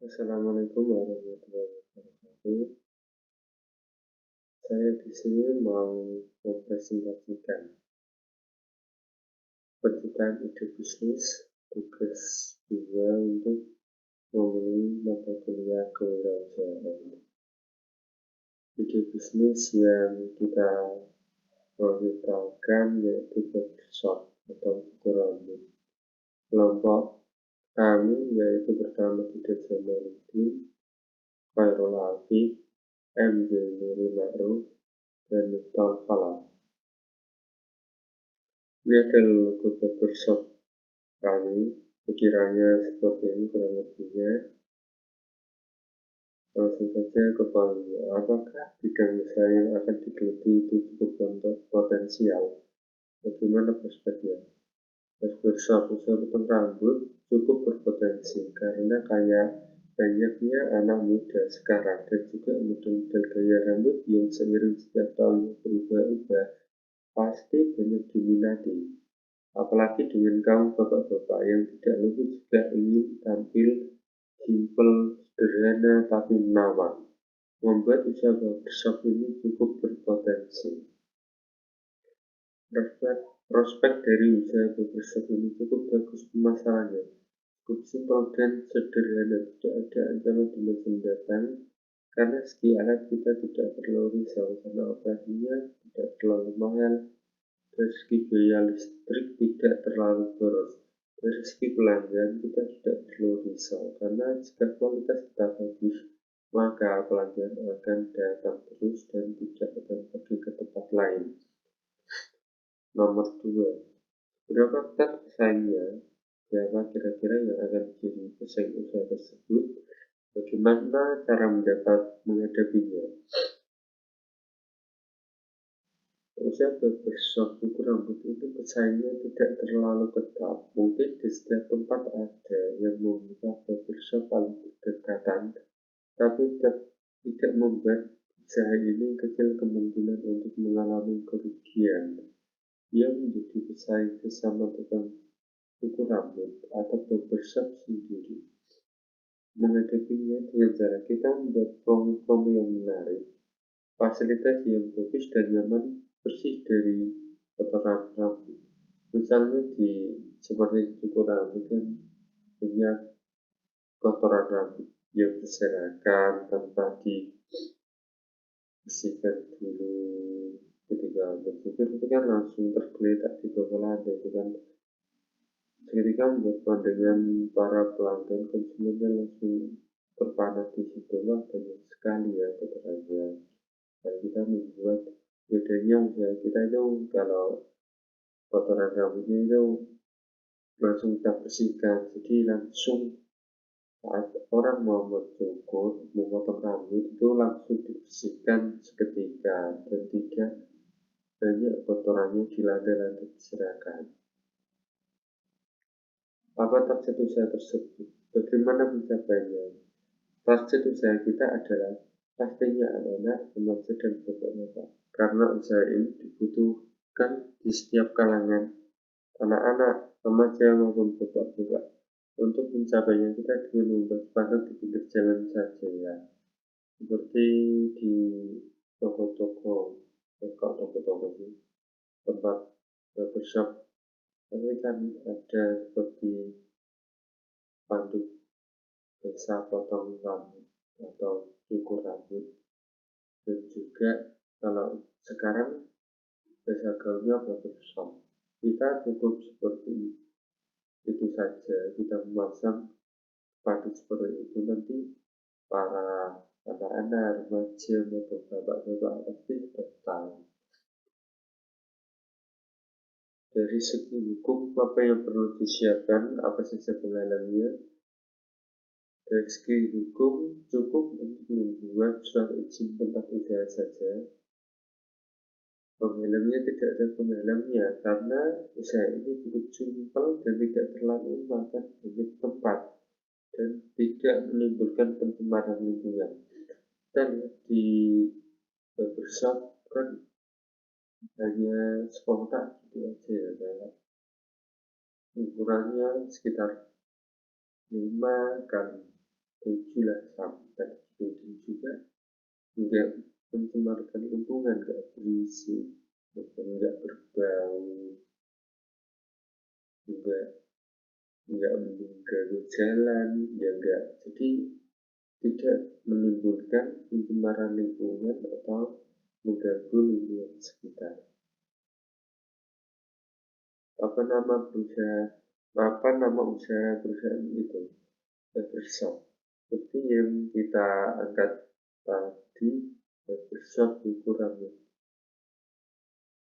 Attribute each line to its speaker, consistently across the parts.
Speaker 1: Assalamualaikum warahmatullahi wabarakatuh. Saya di sini mau mempresentasikan penciptaan ide bisnis tugas 2 untuk memenuhi mata kuliah kewirausahaan. Ide bisnis yang kita beritakan yaitu barbershop atau cukur rambut. Kelompok kami yaitu pertama Tidak Jamaludin, Khairul Afif, MJ Nuri Ma'ruf, dan Miftah Falah. Ini adalah logo barbershop kami, pikirannya seperti ini kurang lebihnya. Langsung saja ke poinnya. Apakah bidang usaha yang akan digeluti itu cukup potensial? Bagaimana prospeknya? Barbershop, usaha potong rambut cukup berpotensi karena kayak banyaknya anak muda sekarang dan juga model-model gaya rambut yang seiring setiap tahun berubah-ubah pasti banyak diminati. Apalagi dengan kaum bapak-bapak yang tidak luput juga ingin tampil simpel, sederhana, tapi menawan. Membuat usaha barbershop ini cukup berpotensi. Prospek dari usaha barbershop ini cukup bagus pemasarannya, cukup simpel dan sederhana, tidak ada ancaman di masa mendatang karena segi alat kita tidak perlu risau karena operasinya tidak terlalu mahal. Dari segi biaya listrik tidak terlalu boros. Dari segi pelanggan kita tidak perlu risau karena jika kualitas kita bagus maka pelanggan akan datang terus dan tidak akan pergi ke tempat lain. Nomor 2, berapa besar pesaingnya? Siapa kira-kira yang akan menjadi pesaing usaha tersebut? Bagaimana cara menghadapinya? Usaha barbershop cukur rambut itu pesaingnya tidak terlalu ketat. Mungkin di setiap tempat ada yang membuka barbershop paling berdekatan, tapi tidak membuat usaha ini kecil kemungkinan untuk mengalami kerugian. Ia menjadi pesaing sesama tukang cukur rambut atau barbershop sendiri. Menghadapinya dengan cara kita membuat promo-promo yang menarik, fasilitas yang bagus dan nyaman, bersih dari kotoran rambut. Misalnya seperti cukur rambut kan banyak kotoran rambut yang berserakan tanpa dibersihkan dulu. Ketika bercukur itu kan langsung tergeletak di bawah lantai itu kan. Ketika membuat pandangan para pelanggan, konsumennya langsung terpana di situ. Wah, banyak sekali ya kotorannya. Dan kita membuat bedanya usaha kita itu kalau kotoran rambutnya itu langsung kita bersihkan, jadi langsung saat orang mau mencukur, memotong rambut itu langsung dibersihkan seketika dan tidak banyak kotorannya di lantai-lantai berserakan. Apa target usaha tersebut? Bagaimana mencapainya? Target usaha kita adalah pastinya anak-anak, remaja, dan bapak-bapak. Karena usaha ini dibutuhkan di setiap kalangan, anak-anak, remaja, maupun bapak-bapak. Untuk mencapainya kita dengan membuat spanduk di pinggir jalan saja ya. Seperti di toko-toko sih, tempat barbershop. Tapi kan ada seperti spanduk desa potong rambut atau cukur rambut, dan juga kalau sekarang bahasa gaulnya barbershop. Kita cukup seperti itu saja, kita memasang spanduk seperti itu, nanti para anak-anak, remaja, maupun bapak-bapak pasti sudah tahu. Dari segi hukum, apa yang perlu disiapkan, apa saja penghalangnya? Dari segi hukum, cukup untuk membuat surat izin tempat usaha saja. Penghalangnya tidak ada penghalangnya karena usaha ini cukup simpel dan tidak terlalu memakan banyak tempat dan tidak menimbulkan pencemaran lingkungan. Kita lihat di barbershop kan hanya spontan gitu aja ya, kayak ukurannya sekitar 5 kali 7 lah sampai dan juga nggak mencemarkan lingkungan, nggak berisik, nggak berbau, nggak mengganggu jalan, ya nggak, jadi tidak menimbulkan pencemaran lingkungan atau mengganggu lingkungan sekitar. Apa nama usaha perusahaan itu? Barbershop. Seperti yang kita angkat tadi, barbershop ukurannya.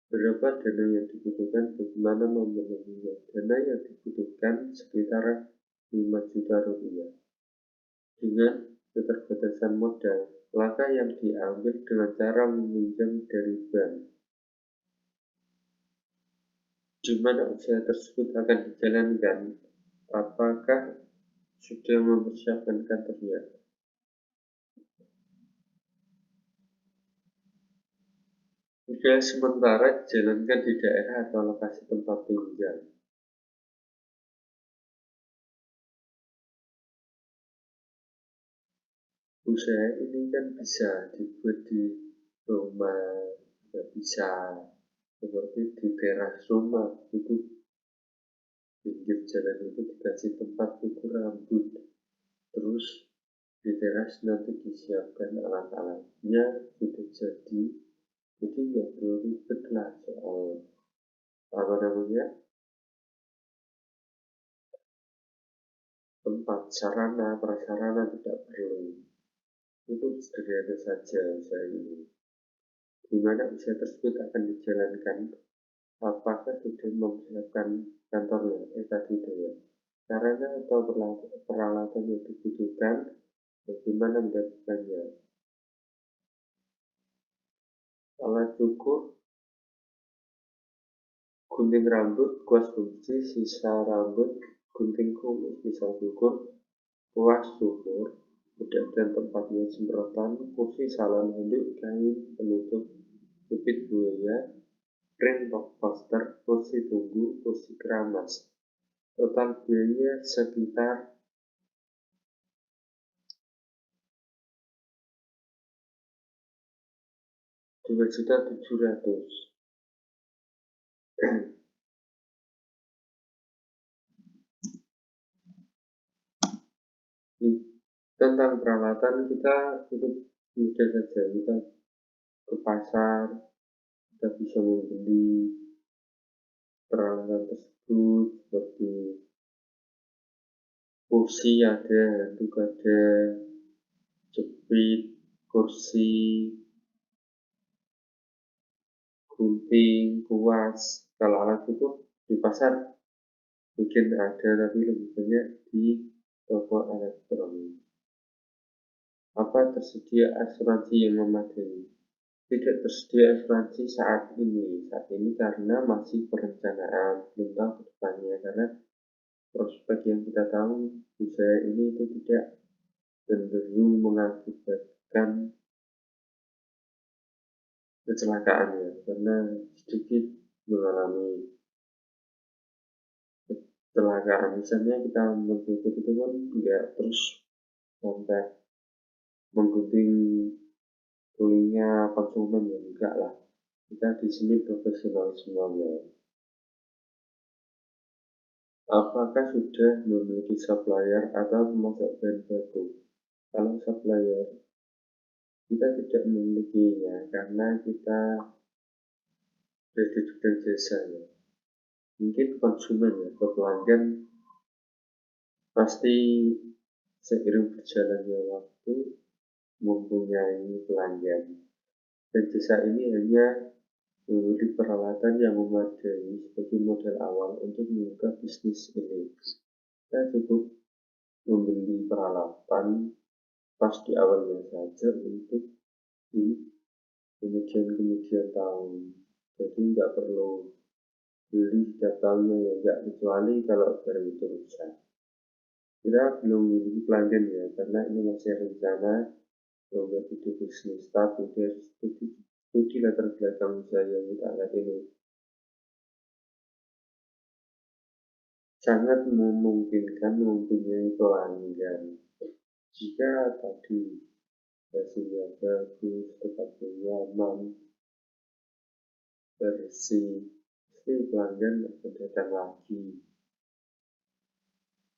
Speaker 1: Berapa dana yang dibutuhkan, bagaimana memenuhinya? Dana yang dibutuhkan sekitar 5 juta rupiah. Dengan keterbatasan modal, langkah yang diambil dengan cara meminjam dari bank. Di mana usaha tersebut akan dijalankan? Apakah sudah mempersiapkan kantornya? Usaha sementara dijalankan di daerah atau lokasi tempat tinggal. Usaha ini kan bisa dibuat di rumah, bisa seperti di teras rumah, itu pinggir jalan itu dikasih tempat cukur rambut, terus di teras nanti disiapkan alat-alatnya sudah jadi nggak perlu ribet lah soal apa namanya tempat, sarana prasarana tidak perlu, itu sederhana saja usaha ini. Di mana usaha tersebut akan dijalankan? Apakah sudah mempersiapkan kantornya? Tadi itu ya. Sarana atau peralatan yang dibutuhkan, bagaimana mendapatkannya? Alat cukur, gunting rambut, kuas kunci, sisa rambut, gunting kumis, pisau cukur, kuas cukur, bedak dan tempatnya, semprotan, kursi salon, handuk, kain penutup, jepit buaya, rem poster, kursi tunggu, kursi keramas. Total biaya sekitar 2.700.000. Tentang peralatan kita cukup mudah saja, kita ke pasar, kita bisa membeli peralatan tersebut seperti kursi ada, handuk ada, jepit, kursi, gunting, kuas. Kalau alat itu di pasar mungkin ada, tapi lebih banyak di toko elektronik. Apa tersedia asuransi yang memadai? Tidak tersedia asuransi saat ini karena masih perencanaan, belum tahu ke depannya, karena prospek yang kita tahu usaha ini itu tidak cenderung mengakibatkan kecelakaan ya, karena sedikit mengalami kecelakaan. Misalnya kita mencukur itu kan enggak terus sampai menggunting telinga konsumen ya, enggak lah. Kita di sini profesional semuanya. Apakah sudah memiliki supplier atau pemasok bahan baku? Kalau supplier, kita tidak memilikinya karena kita kredit dan jasa ya. Mungkin konsumen ya, pelanggan pasti seiring berjalannya waktu mempunyai pelanggan. Dan jasa ini hanya memberi peralatan yang memadai sebagai modal awal untuk membuka bisnis ini. Kita cukup membeli peralatan pas di awalnya saja untuk di kemudian tahun. Jadi nggak perlu beli setiap tahunnya ya, nggak, kecuali kalau barang itu rusak. Kita belum memiliki pelanggan ya, karena ini masih rencana membuat ide bisnis, tapi dari studi latar belakang usaha yang kita lihat ini sangat memungkinkan mempunyai pelanggan. Jika tadi hasilnya bagus, tempatnya nyaman, bersih, pasti pelanggan akan datang lagi.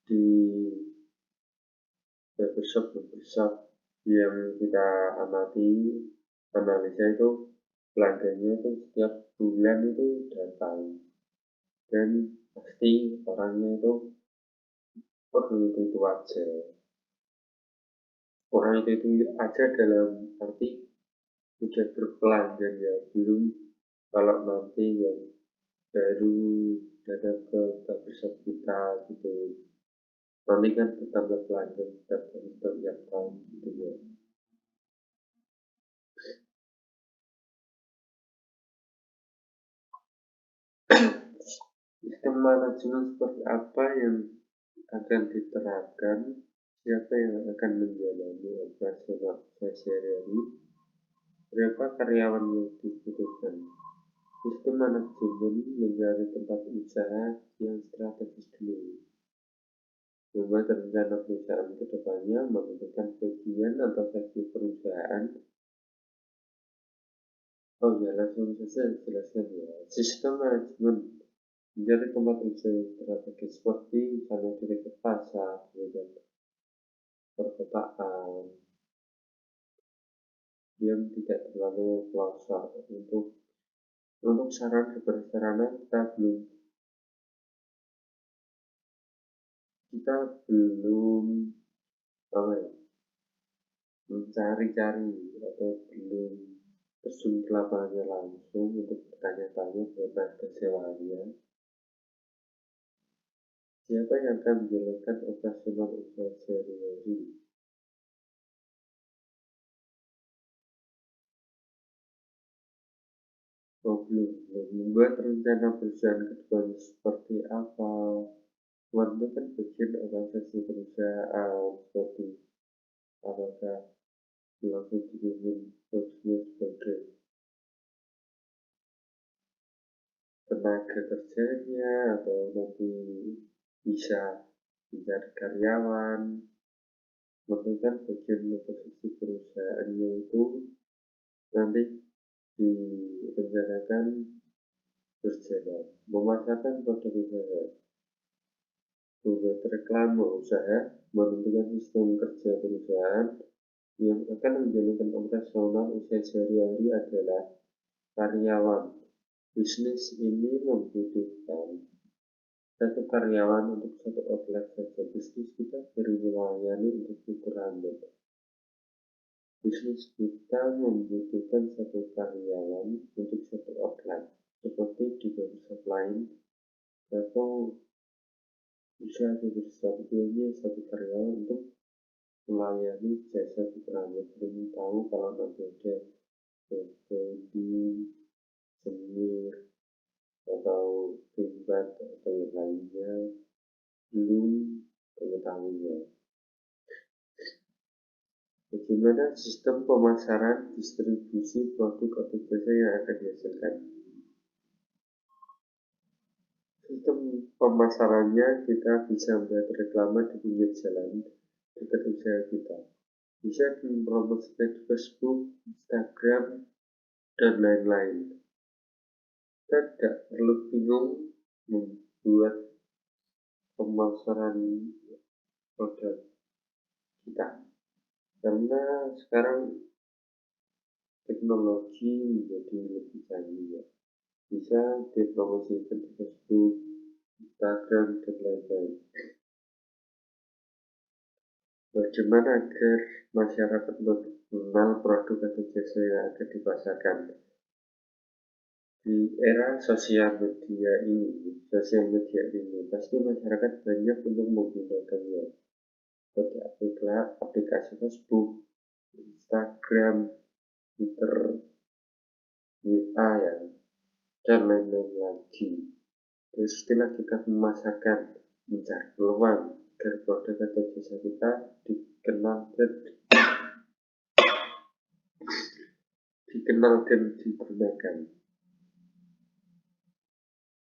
Speaker 1: Di barbershop yang kita amati, analisa itu pelanggannya itu setiap bulan itu datang, dan pasti orangnya itu itu aja. Orang itu aja dalam arti sudah berpelanggan ya, belum kalau nanti yang baru datang ke barbershop kita gitu, nanti kan bertambah pelanggan setiap tahun gitu ya. Sistem manajemen seperti apa yang akan diterapkan, siapa yang akan menjalani operasional sehari-hari, berapa karyawan yang dibutuhkan. Sistem manajemen menjadi tempat usaha yang strategis dulu. Membuat rencana perusahaan ke depannya, menentukan bagian atau seksi perusahaan. Oh ya, langsung saja jelaskan ya. Sistem manajemen menjadi tempat usaha yang strategis seperti misalnya di dekat pasar, di perkotaan, yang tidak terlalu pelosok. Untuk sarana prasarana kita belum apa ya, mencari-cari atau belum terjun ke lapangannya langsung untuk bertanya-tanya kepada sewaannya. Siapa yang akan menjalankan operasional usaha sehari-hari? Belum membuat rencana perusahaan ke depan seperti apa. Menentukan bagian organisasi perusahaan seperti apakah langsung dipimpin bosnya sebagai tenaga kerjanya atau nanti bisa mencari karyawan. Menentukan bagian posisi perusahaannya itu nanti direncanakan berjalan. Memasarkan produk usaha, membuat reklame usaha, menentukan sistem kerja perusahaan. Yang akan menjalankan operasional usaha sehari-hari adalah karyawan. Bisnis ini membutuhkan satu karyawan untuk satu outlet saja. Bisnis kita baru melayani untuk ukuran bisnis kita membutuhkan satu karyawan untuk satu outlet, seperti di barbershop lain atau usaha barbershop itu satu karyawan untuk melayani jasa perawat. Belum tahu kalau nanti ada body, semir, atau timbat atau yang lainnya, belum mengetahuinya. Bagaimana sistem pemasaran, distribusi produk atau jasa yang akan dihasilkan? Sistem pemasarannya, kita bisa membuat reklame di pinggir jalan dekat usaha kita. Bisa mempromosikan di Facebook, Instagram, dan lain-lain. Kita tidak perlu bingung membuat pemasaran produk kita, karena sekarang teknologi menjadi lebih canggih ya. Bisa dipromosikan di Facebook, Instagram, dan lain-lain. Bagaimana agar masyarakat mengenal produk atau jasa yang akan dipasarkan? Di era sosial media ini, pasti masyarakat banyak untuk menggunakannya. Seperti aplikasi Facebook, Instagram, Twitter, WA ya, dan lain-lain lagi. Terus setelah kita memasarkan, mencari peluang agar produk atau jasa kita dikenal dan digunakan.